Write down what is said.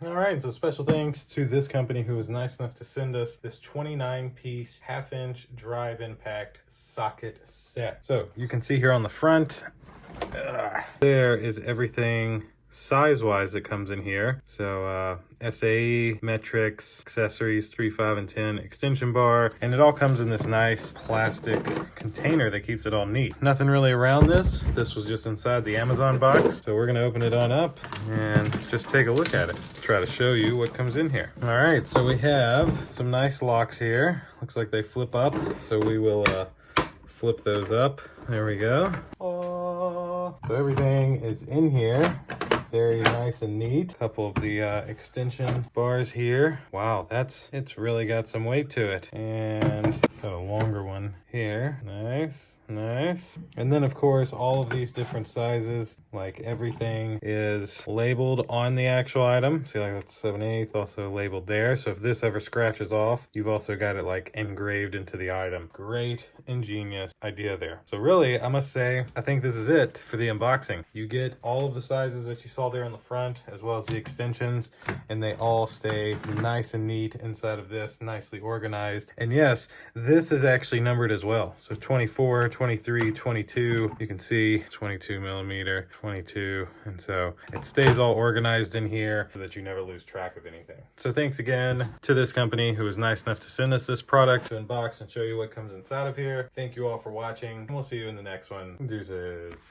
All right, so special thanks to this company who was nice enough to send us this 29-piece half-inch drive impact socket set. So you can see here on the front, there is everything size-wise that comes in here. So SAE, metrics, accessories, 3, 5, and 10, extension bar, and it all comes in this nice plastic container that keeps it all neat. Nothing really around this. This was just inside the Amazon box. So we're gonna open it on up and just take a look at it. Let's try to show you what comes in here. All right, so we have some nice locks here. Looks like they flip up. So we will flip those up. There we go. Oh. So everything is in here. Very nice and neat. A couple of the extension bars here. Wow, it's really got some weight to it. And got a longer one here. Nice, nice. And then of course, all of these different sizes, like everything is labeled on the actual item. See, like that's 7/8 also labeled there. So if this ever scratches off, you've also got it like engraved into the item. Great, ingenious idea there. So really, I must say, I think this is it for the unboxing. You get all of the sizes that you saw there on the front, as well as the extensions, and they all stay nice and neat inside of this, nicely organized. And yes, this is actually numbered as well. So 24, 23, 22, you can see 22 millimeter, 22. And so it stays all organized in here so that you never lose track of anything. So thanks again to this company who was nice enough to send us this product to unbox and show you what comes inside of here. Thank you all for watching, and we'll see you in the next one. Deuces.